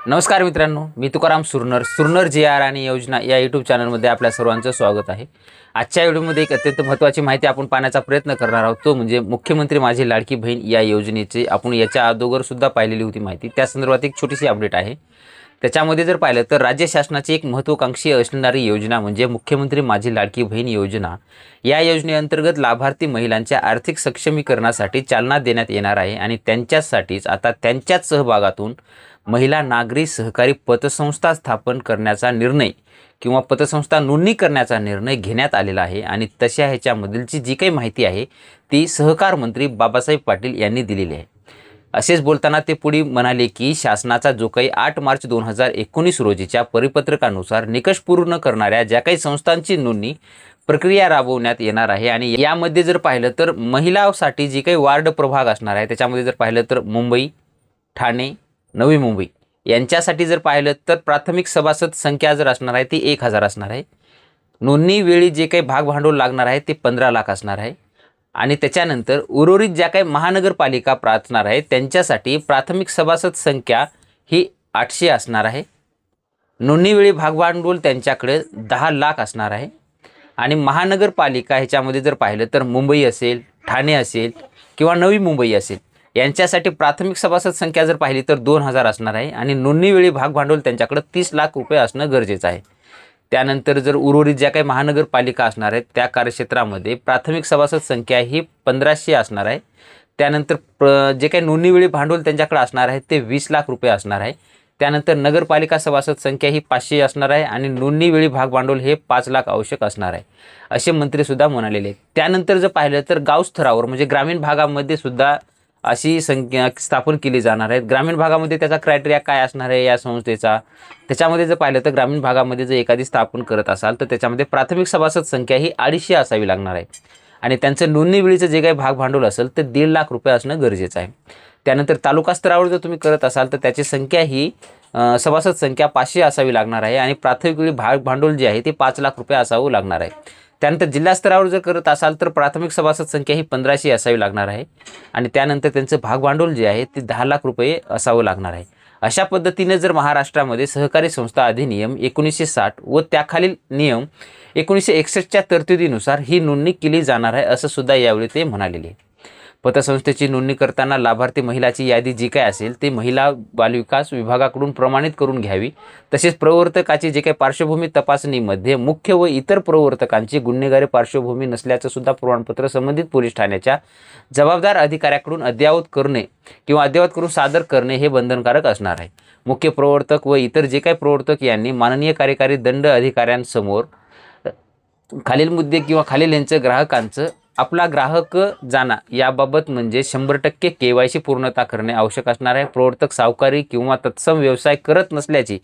नमस्कार मित्रांनो, मी तुकाराम सुरनर जी आर आणि योजना या यूट्यूब चॅनलमध्ये आपल्या सर्वांचं स्वागत आहे। आजच्या व्हिडिओमध्ये एक अत्यंत महत्त्वाची माहिती आपण पाहण्याचा प्रयत्न करणार आहोत, तो म्हणजे मुख्यमंत्री माझी लाडकी बहीण या योजनेची आपण याच्या अगोदर सुद्धा पाहिलेली होती माहिती। त्या संदर्भात एक छोटीशी अपडेट आहे। त्याच्यामध्ये जर पाहिलं तर राज्य शासनाची एक महत्त्वाकांक्षी असणारी योजना म्हणजे मुख्यमंत्री माझी लाडकी बहीण योजना। या योजनेअंतर्गत लाभार्थी महिलांच्या आर्थिक सक्षमीकरणासाठी चालना देण्यात येणार आहे आणि त्यांच्यासाठीच आता त्यांच्याच सहभागातून महिला नागरी सहकारी पतसंस्था स्थापन करण्याचा निर्णय किंवा पतसंस्था नोंदणी करण्याचा निर्णय घेण्यात आलेला आहे। आणि तशा ह्याच्यामधीलची जी काही माहिती आहे ती सहकार मंत्री बाबासाहेब पाटील यांनी दिलेली आहे। असेच बोलताना ते पुढे म्हणाले की शासनाचा जो काही 8 मार्च 2019 रोजीच्या परिपत्रकानुसार निकष पूर्ण करणाऱ्या ज्या काही संस्थांची नोंदणी प्रक्रिया राबवण्यात येणार आहे आणि यामध्ये जर पाहिलं तर महिलांसाठी जी काही वार्ड प्रभाग असणार आहे त्याच्यामध्ये जर पाहिलं तर मुंबई, ठाणे, नवी मुंबई यांच्यासाठी जर पाहिलं तर प्राथमिक सभासद संख्या जर असणार आहे ती 1000 असणार आहे। नोंदणी वेळी जे काही भाग भांडवल लागणार आहे ते 15 लाख असणार आहे आणि त्याच्यानंतर उर्वरित ज्या काही महानगरपालिका असणार आहे त्यांच्यासाठी प्राथमिक सभासद संख्या ही 800 असणार आहे। नोंदणी वेळी भाग भांडवल त्यांच्याकडे 10 लाख असणार आहे आणि महानगरपालिका ह्याच्यामध्ये जर पाहिलं तर मुंबई असेल, ठाणे असेल किंवा नवी मुंबई असेल यांच्यासाठी प्राथमिक सभासद संख्या जर पाहिली तर 2000 असणार आहे आणि नोंदणी वेळी भाग भांडवल त्यांच्याकडे 30 लाख रुपये असणं गरजेचं आहे। त्यानंतर जर उर्वरित ज्या काही महानगरपालिका असणार आहेत त्या कार्यक्षेत्रामध्ये प्राथमिक सभासद संख्या ही 1500 असणार आहे। त्यानंतर जे काही नोंदणी वेळी भांडवल त्यांच्याकडे असणार आहे ते 20 लाख रुपये असणार आहे। त्यानंतर नगरपालिका सभासद संख्या ही 500 असणार आहे आणि नोंदणी वेळी भाग भांडवल हे 5 लाख आवश्यक असणार आहे असे मंत्री सुद्धा म्हणालेले आहेत। त्यानंतर जर पाहिलं तर गाव स्तरावर म्हणजे ग्रामीण भागामध्ये सुद्धा अशी संख्या स्थापन केली जाणार आहे। ग्रामीण भागामध्ये त्याचा क्रायटेरिया काय असणार आहे या संस्थेचा, त्याच्यामध्ये जर पाहिलं तर ग्रामीण भागामध्ये जर एखादी स्थापन करत असाल तर त्याच्यामध्ये प्राथमिक सभासद संख्या ही 250 असावी लागणार आहे आणि त्यांचं नोंदणी वेळीचं जे काही भाग भांडवल असेल ते 1.5 लाख रुपये असणं गरजेचं आहे। त्यानंतर तालुका स्तरावर जर तुम्ही करत असाल तर त्याची संख्या ही सभासद संख्या 500 असावी लागणार आहे आणि प्राथमिक वेळी भाग भांडवल जे आहे ते 5 लाख रुपये असावं लागणार आहे। त्यानंतर जिल्हा स्तरावर जर करत असाल तर प्राथमिक सभासद संख्या ही 1500 असावी लागणार आहे आणि त्यानंतर त्यांचं भाग भांडवल जे आहे ते 10 लाख रुपये असावं लागणार आहे। अशा पद्धतीने जर महाराष्ट्रामध्ये सहकारी संस्था अधिनियम 1960 व त्याखालील नियम 1961च्या तरतुदीनुसार ही नोंदणी केली जाणार आहे असं सुद्धा यावेळी ते म्हणालेले आहे। पतसंस्थेची नोंदणी करताना लाभार्थी महिलाची यादी जी काय असेल ते महिला बालविकास विभागाकडून प्रमाणित करून घ्यावी। तसेच प्रवर्तकाची जे काही पार्श्वभूमी तपासणीमध्ये मुख्य व इतर प्रवर्तकांची गुन्हेगारी पार्श्वभूमी नसल्याचं सुद्धा प्रमाणपत्र संबंधित पोलीस ठाण्याच्या जबाबदार अधिकाऱ्याकडून अद्ययावत करणे किंवा अद्ययावत करून सादर करणे हे बंधनकारक असणार आहे। मुख्य प्रवर्तक व इतर जे काही प्रवर्तक यांनी माननीय कार्यकारी दंड अधिकाऱ्यांसमोर खालील मुद्दे किंवा खालील यांचं ग्राहकांचं आपला ग्राहक जाणा याबाबत म्हणजे 100% KYC पूर्णता करणे आवश्यक असणार आहे। प्रवर्तक सावकारी किंवा तत्सम व्यवसाय करत नसल्याची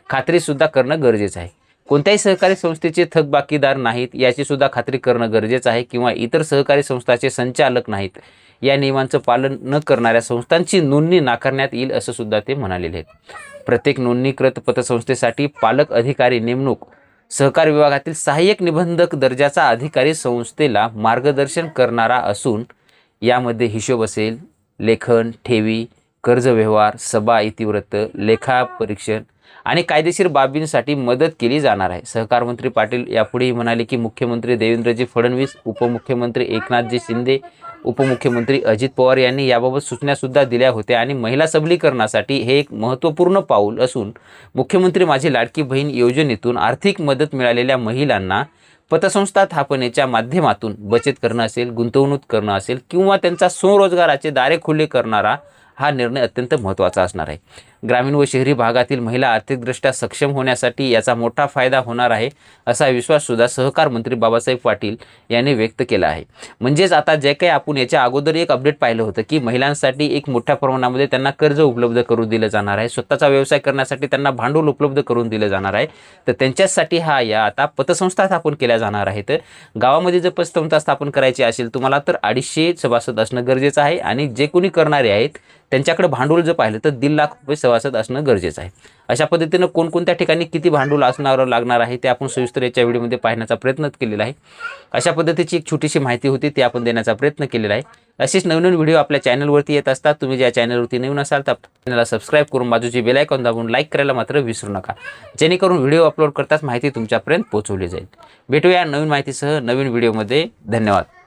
खात्री सुद्धा करणं गरजेचं आहे। कोणत्याही सहकारी संस्थेचे थकबाकीदार नाहीत याची सुद्धा खात्री करणं गरजेचं आहे किंवा इतर सहकारी संस्थांचे संचालक नाहीत या नियमांचं पालन न करणाऱ्या संस्थांची नोंदणी नाकारण्यात येईल असं सुद्धा ते म्हणालेले आहेत। प्रत्येक नोंदणीकृत पतसंस्थेसाठी पालक अधिकारी नेमणूक सहकार विभागातील सहाय्यक निबंधक दर्जाचा अधिकारी संस्थेला मार्गदर्शन करणारा असून यामध्ये हिशोब असेल, लेखन, ठेवी, कर्ज व्यवहार, सभा इतिवृत्त, लेखा परीक्षण आणि कायदेशीर बाबींसाठी मदत केली जाणार आहे। सहकार मंत्री पाटील यापुढेही म्हणाले की मुख्यमंत्री देवेंद्रजी फडणवीस, उपमुख्यमंत्री एकनाथजी शिंदे, उपमुख्यमंत्री अजित पवार यांनी याबाबत सूचना सुद्धा दिल्या होत्या आणि महिला सबलीकरणासाठी हे एक महत्त्वपूर्ण पाऊल असून मुख्यमंत्री माझी लाडकी बहीण योजनेतून आर्थिक मदत मिळालेल्या महिलांना पतसंस्था स्थापनेच्या माध्यमातून बचत करणं असेल, गुंतवणूक करणं असेल किंवा त्यांचा स्वरोजगाराचे दारे खुले करणारा हा निर्णय अत्यंत महत्त्वाचा असणार आहे। ग्रामीण व शहरी भागातील महिला आर्थिकदृष्ट्या सक्षम होण्यासाठी याचा मोठा फायदा होणार आहे असा विश्वास सुद्धा सहकार मंत्री बाबासाहेब पाटील यांनी व्यक्त केला आहे। म्हणजेच आता जे काही आपण याच्या अगोदर एक अपडेट पाहिलं होतं की महिलांसाठी एक मोठ्या प्रमाणामध्ये त्यांना कर्ज उपलब्ध करून दिलं जाणार आहे, स्वतःचा व्यवसाय करण्यासाठी त्यांना भांडवल उपलब्ध करून दिलं जाणार आहे, तर त्यांच्यासाठी या आता पतसंस्था स्थापन केल्या जाणार आहेत। गावामध्ये जर पतसंस्था स्थापन करायची असेल तुम्हाला तर 250 सभासद असणं गरजेचं आहे आणि जे कोणी करणारे आहेत त्यांच्याकडे भांडवल जर पाहिलं तर 1.5 लाख रुपये सभासद असणं गरजेचं आहे. अशा पद्धतीनं कोणकोणत्या ठिकाणी किती भांडवल लागणार आहे ते आपण सविस्तर याच्या व्हिडिओमध्ये पाहण्याचा प्रयत्न केलेला आहे. अशा पद्धतीची एक छोटीशी माहिती होती ती आपण देण्याचा प्रयत्न केलेला आहे. असेच नवीन व्हिडिओ आपल्या चॅनलवरती येत असतात. तुम्ही ज्या चॅनलवरती नवीन असाल तर चॅनलला सबस्क्राईब करून बाजूची बेल आयकॉन दाबून लाईक करायला मात्र विसरू नका, जेणेकरून व्हिडिओ अपलोड करताच माहिती तुमच्यापर्यंत पोहोचवली जाईल. भेटूया नवीन माहितीसह नवीन व्हिडिओमध्ये. धन्यवाद.